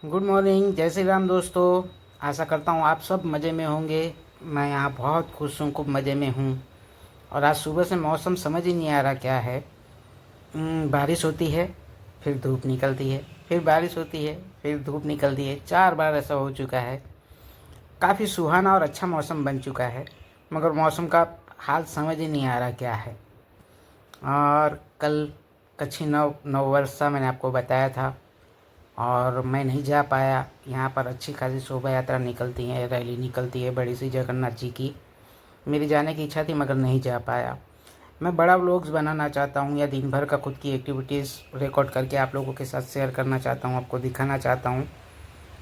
Good morning, जय श्री राम दोस्तों। आशा करता हूँ आप सब मज़े में होंगे। मैं यहाँ बहुत खुश हूँ, खूब मज़े में हूँ। और आज सुबह से मौसम समझ ही नहीं आ रहा क्या है। बारिश होती है, फिर धूप निकलती है, फिर बारिश होती है, फिर धूप निकलती है। 4 बार ऐसा हो चुका है। काफ़ी सुहाना और अच्छा मौसम बन चुका है, मगर मौसम का हाल समझ ही नहीं आ रहा क्या है। और कल कच्छी नव वर्ष था, मैंने आपको बताया था, और मैं नहीं जा पाया। यहाँ पर अच्छी खासी शोभा यात्रा निकलती है, रैली निकलती है बड़ी सी जगन्नाथ जी की। मेरी जाने की इच्छा थी मगर नहीं जा पाया। मैं बड़ा व्लॉग्स बनाना चाहता हूँ, या दिन भर का खुद की एक्टिविटीज़ रिकॉर्ड करके आप लोगों के साथ शेयर करना चाहता हूँ, आपको दिखाना चाहता हूँ।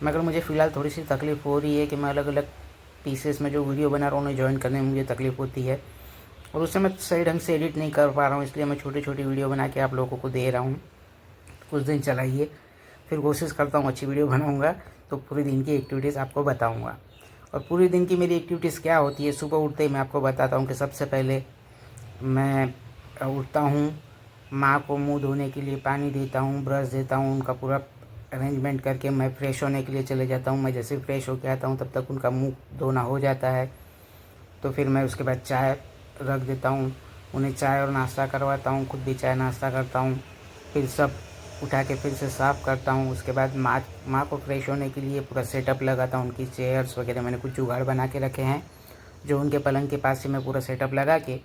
मगर मुझे फ़िलहाल थोड़ी सी तकलीफ़ हो रही है कि मैं अलग अलग पीसेस में जो वीडियो बना रहा हूँ उन्हें ज्वाइन करने में मुझे तकलीफ़ होती है, और उससे मैं सही ढंग से एडिट नहीं कर पा रहा हूँ। इसलिए मैं छोटी छोटी वीडियो बना के आप लोगों को दे रहा हूँ। कुछ दिन चलाइए, फिर कोशिश करता हूँ अच्छी वीडियो बनाऊँगा तो पूरे दिन की एक्टिविटीज़ आपको बताऊँगा। और पूरे दिन की मेरी एक्टिविटीज़ क्या होती है, सुबह उठते ही मैं आपको बताता हूँ कि सबसे पहले मैं उठता हूँ, माँ को मुंह धोने के लिए पानी देता हूँ, ब्रश देता हूँ, उनका पूरा अरेंजमेंट करके मैं फ़्रेश होने के लिए चले जाता हूँ। मैं जैसे फ़्रेश होके आता हूँ तब तक उनका मुंह धोना हो जाता है। तो फिर मैं उसके बाद चाय रख देता हूँ, उन्हें चाय और नाश्ता करवाता हूँ, खुद भी चाय नाश्ता करता हूँ। फिर सब उठा के फिर से साफ़ करता हूँ। उसके बाद माँ को फ्रेश होने के लिए पूरा सेटअप लगाता हूँ। उनकी चेयर्स वगैरह मैंने कुछ जुगाड़ बना के रखे हैं, जो उनके पलंग के पास ही मैं पूरा सेटअप लगा के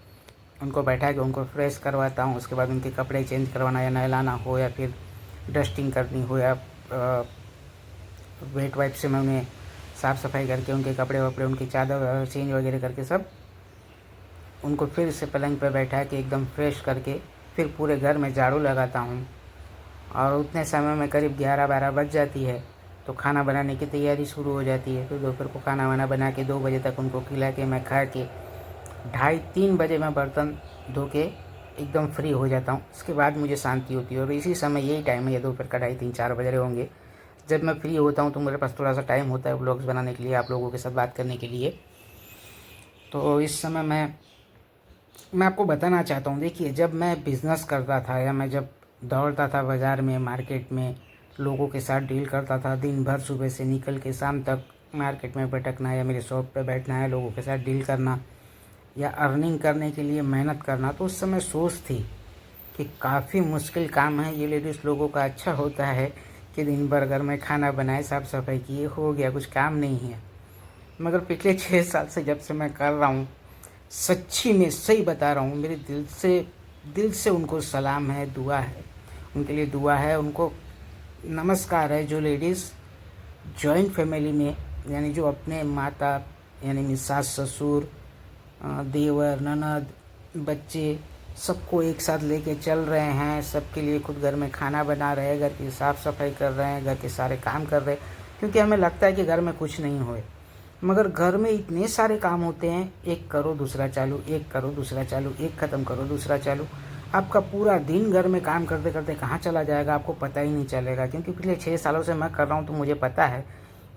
उनको बैठा के उनको फ्रेश करवाता हूँ। उसके बाद उनके कपड़े चेंज करवाना या नहलाना हो, या फिर डस्टिंग करनी हो, या वेट वाइप से मैं उन्हें साफ़ सफाई करके उनके कपड़े वपड़े, उनकी चादर चेंज वगैरह करके सब उनको फिर से पलंग पर बैठा के एकदम फ्रेश करके फिर पूरे घर में झाड़ू लगाता हूँ। और उतने समय में करीब 11-12 बज जाती है, तो खाना बनाने की तैयारी शुरू हो जाती है। फिर दोपहर को खाना वाना बना के 2 बजे तक उनको खिला के मैं खा के 2:30-3 बजे मैं बर्तन धो के एकदम फ्री हो जाता हूँ। इसके बाद मुझे शांति होती है, और इसी समय यही टाइम है, ये दोपहर का 2:30-4 बज रहे होंगे जब मैं फ्री होता हूँ। तो मेरे पास थोड़ा सा टाइम होता है व्लॉग्स बनाने के लिए, आप लोगों के साथ बात करने के लिए। तो इस समय मैं आपको बताना चाहता हूँ, देखिए, जब मैं बिज़नेस करता था, या मैं जब दौड़ता था बाज़ार में, मार्केट में, लोगों के साथ डील करता था, दिन भर सुबह से निकल के शाम तक मार्केट में भटकना, या मेरे शॉप पे बैठना है, लोगों के साथ डील करना, या अर्निंग करने के लिए मेहनत करना, तो उस समय सोच थी कि काफ़ी मुश्किल काम है ये। लेडीज़ लोगों का अच्छा होता है कि दिन भर घर में खाना बनाए, साफ़ सफाई किए, हो गया, कुछ काम नहीं है। मगर पिछले 6 साल से जब से मैं कर रहा हूँ, सच्ची में सही बता रहा हूँ, मेरे दिल से उनको सलाम है, दुआ है, उनके लिए दुआ है, उनको नमस्कार है। जो लेडीज़ जॉइंट फैमिली में, यानी जो अपने माता, यानी मेरी सास ससुर, देवर ननद, बच्चे, सबको एक साथ लेके चल रहे हैं, सबके लिए खुद घर में खाना बना रहे हैं, घर की साफ़ सफाई कर रहे हैं, घर के सारे काम कर रहे हैं। क्योंकि हमें लगता है कि घर में कुछ नहीं होए, मगर घर में इतने सारे काम होते हैं, एक करो दूसरा चालू, एक करो दूसरा चालू, एक ख़त्म करो दूसरा चालू। आपका पूरा दिन घर में काम करते करते कहाँ चला जाएगा आपको पता ही नहीं चलेगा। क्योंकि पिछले 6 सालों से मैं कर रहा हूँ तो मुझे पता है।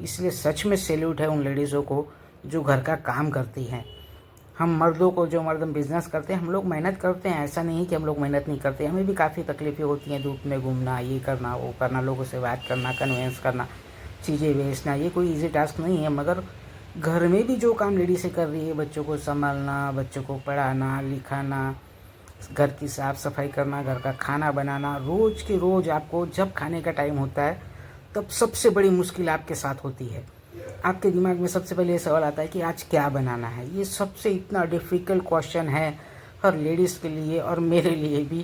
इसलिए सच में सैल्यूट है उन लेडीज़ों को जो घर का काम करती हैं। हम मर्दों को, जो मर्द बिज़नेस करते हैं, हम लोग मेहनत करते हैं, ऐसा नहीं कि हम लोग मेहनत नहीं करते। हमें भी काफ़ी तकलीफ़ें होती हैं, धूप में घूमना, ये करना, वो करना, लोगों से बात करना, कन्वेंस करना, चीज़ें बेचना, ये कोई इजी टास्क नहीं है। मगर घर में भी जो काम लेडीज़ें कर रही है, बच्चों को संभालना, बच्चों को पढ़ाना लिखाना, घर की साफ़ सफाई करना, घर का खाना बनाना, रोज़ के रोज़ आपको जब खाने का टाइम होता है तब सबसे बड़ी मुश्किल आपके साथ होती है। आपके दिमाग में सबसे पहले ये सवाल आता है कि आज क्या बनाना है। ये सबसे इतना डिफ़िकल्ट क्वेश्चन है हर लेडीज़ के लिए, और मेरे लिए भी,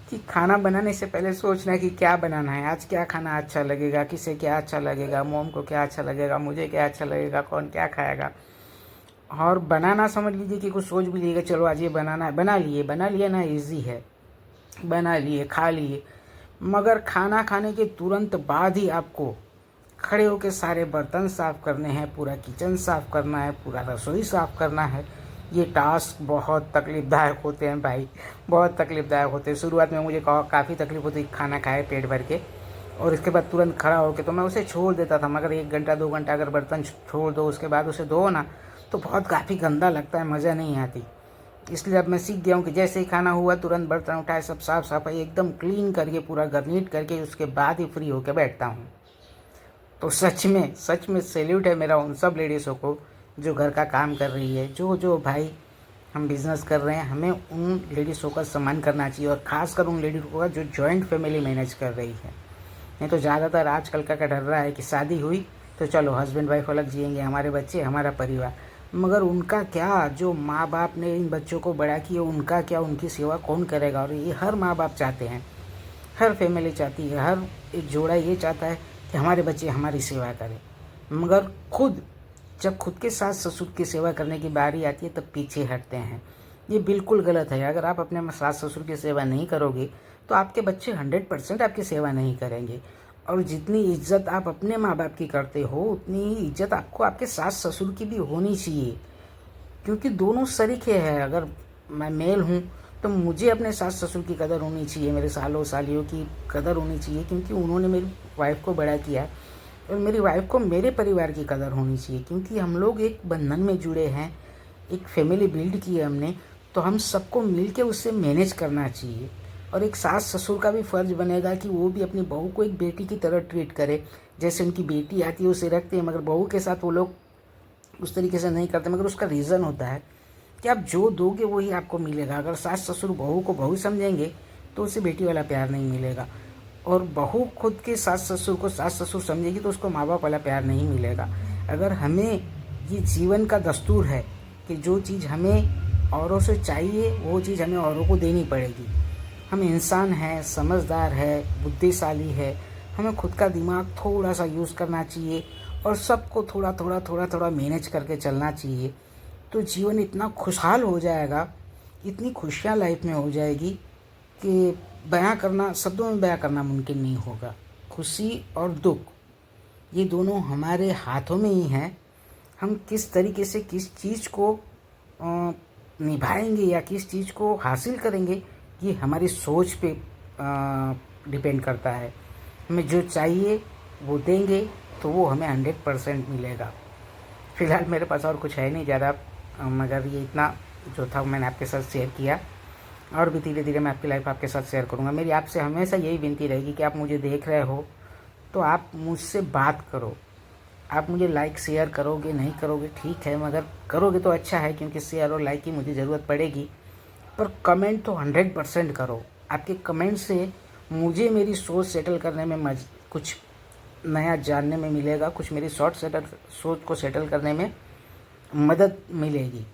कि खाना बनाने से पहले सोचना कि क्या बनाना है, आज क्या खाना अच्छा लगेगा, किसे क्या अच्छा लगेगा, मोम को क्या अच्छा लगेगा, मुझे क्या अच्छा लगेगा, कौन क्या खाएगा। और बनाना समझ लीजिए कि कुछ सोच भी लीजिएगा, चलो आज ये बनाना है, बना लिया ना, इजी है, बना लिए, खा लिए। मगर खाना खाने के तुरंत बाद ही आपको खड़े होकर सारे बर्तन साफ़ करने हैं, पूरा किचन साफ़ करना है, पूरा रसोई साफ़ करना है। ये टास्क बहुत तकलीफ़दायक होते हैं भाई, बहुत तकलीफ़दायक होते हैं। शुरुआत में मुझे काफ़ी तकलीफ़ होती, खाना खाए पेट भर के, और इसके बाद तुरंत खड़ा होकर तो मैं उसे छोड़ देता था। मगर 1 घंटा 2 घंटा अगर बर्तन छोड़ दो, उसके बाद उसे धो ना, तो बहुत काफ़ी गंदा लगता है, मज़ा नहीं आती। इसलिए अब मैं सीख गया हूँ कि जैसे ही खाना हुआ तुरंत बर्तन उठाए, सब साफ़ सफाई एकदम क्लीन करके, पूरा घर नीट करके, उसके बाद ही फ्री होकर बैठता हूँ। तो सच में सैल्यूट है मेरा उन सब लेडीज़ों को जो घर का काम कर रही है। जो भाई हम बिज़नेस कर रहे हैं, हमें उन लेडीज़ों का सम्मान करना चाहिए, और ख़ासकर उन लेडीज़ों का जो जॉइंट फैमिली मैनेज कर रही है। नहीं तो ज़्यादातर आजकल का डर रहा है कि शादी हुई तो चलो हस्बैंड वाइफ अलग जिएंगे, हमारे बच्चे हमारा परिवार, मगर उनका क्या, जो माँ बाप ने इन बच्चों को बड़ा किया उनका क्या, उनकी सेवा कौन करेगा। और ये हर माँ बाप चाहते हैं, हर फैमिली चाहती है, हर एक जोड़ा ये चाहता है कि हमारे बच्चे हमारी सेवा करें, मगर जब खुद के सास ससुर की सेवा करने की बारी आती है तब पीछे हटते हैं। ये बिल्कुल गलत है। अगर आप अपने सास ससुर की सेवा नहीं करोगे तो आपके बच्चे 100% आपकी सेवा नहीं करेंगे। और जितनी इज्जत आप अपने माँ बाप की करते हो उतनी ही इज्जत आपको आपके सास ससुर की भी होनी चाहिए, क्योंकि दोनों सरीखे हैं। अगर मैं मेल हूँ तो मुझे अपने सास ससुर की कदर होनी चाहिए, मेरे सालों सालियों की कदर होनी चाहिए, क्योंकि उन्होंने मेरी वाइफ को बड़ा किया, और मेरी वाइफ को मेरे परिवार की कदर होनी चाहिए, क्योंकि हम लोग एक बंधन में जुड़े हैं, एक फैमिली बिल्ड की है हमने, तो हम सबको मिल के उससे मैनेज करना चाहिए। और एक सास ससुर का भी फ़र्ज़ बनेगा कि वो भी अपनी बहू को एक बेटी की तरह ट्रीट करे। जैसे उनकी बेटी आती है उसे रखते हैं, मगर बहू के साथ वो लोग उस तरीके से नहीं करते, मगर उसका रीज़न होता है कि आप जो दोगे वही आपको मिलेगा। अगर सास ससुर बहू को बहू समझेंगे तो उसे बेटी वाला प्यार नहीं मिलेगा, और बहू खुद के सास ससुर को सास ससुर समझेगी तो उसको माँ बाप वाला प्यार नहीं मिलेगा। अगर हमें ये जीवन का दस्तूर है कि जो चीज़ हमें औरों से चाहिए वो चीज़ हमें औरों को देनी पड़ेगी। हम इंसान हैं, समझदार है, बुद्धिशाली है, हमें खुद का दिमाग थोड़ा सा यूज़ करना चाहिए और सबको थोड़ा थोड़ा मैनेज करके चलना चाहिए। तो जीवन इतना खुशहाल हो जाएगा, इतनी खुशियाँ लाइफ में हो जाएगी कि बयां करना, शब्दों में बयां करना मुमकिन नहीं होगा। खुशी और दुख ये दोनों हमारे हाथों में ही हैं। हम किस तरीके से किस चीज़ को निभाएंगे या किस चीज़ को हासिल करेंगे, ये हमारी सोच पे डिपेंड करता है। हमें जो चाहिए वो देंगे तो वो हमें 100% मिलेगा। फ़िलहाल मेरे पास और कुछ है नहीं ज़्यादा, मगर ये इतना जो था मैंने आपके साथ शेयर किया, और भी धीरे धीरे मैं आपकी लाइफ आपके साथ शेयर करूँगा। मेरी आपसे हमेशा यही विनती रहेगी कि आप मुझे देख रहे हो तो आप मुझसे बात करो। आप मुझे लाइक शेयर करोगे नहीं करोगे ठीक है, मगर करोगे तो अच्छा है, क्योंकि शेयर और लाइक की मुझे ज़रूरत पड़ेगी। पर कमेंट तो 100% करो। आपके कमेंट से मुझे मेरी सोच सेटल करने में कुछ नया जानने में मिलेगा, कुछ मेरी सोच को सेटल करने में मदद मिलेगी।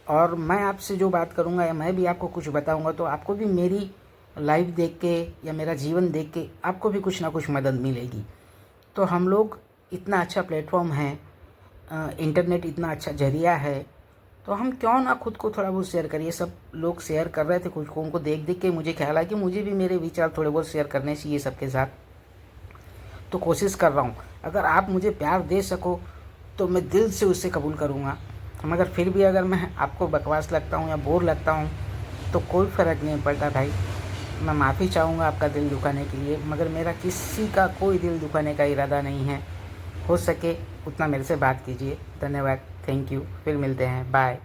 और मैं आपसे जो बात करूँगा या मैं भी आपको कुछ बताऊँगा तो आपको भी मेरी लाइफ देख के या मेरा जीवन देख के आपको भी कुछ ना कुछ मदद मिलेगी। तो हम लोग इतना अच्छा प्लेटफॉर्म है, इंटरनेट इतना अच्छा ज़रिया है, तो हम क्यों ना खुद को थोड़ा बहुत शेयर करिए। सब लोग शेयर कर रहे थे, कुछ उनको देख देख के मुझे ख्याल आया कि मुझे भी मेरे विचार थोड़े बहुत शेयर करने चाहिए सबके साथ, तो कोशिश कर रहा हूँ। अगर आप मुझे प्यार दे सको तो मैं दिल से उससे कबूल करूँगा, मगर फिर भी अगर मैं आपको बकवास लगता हूँ या बोर लगता हूँ तो कोई फ़र्क नहीं पड़ता भाई। मैं माफ़ी चाहूँगा आपका दिल दुखाने के लिए, मगर मेरा किसी का कोई दिल दुखाने का इरादा नहीं है। हो सके उतना मेरे से बात कीजिए। धन्यवाद, थैंक यू, फिर मिलते हैं, बाय।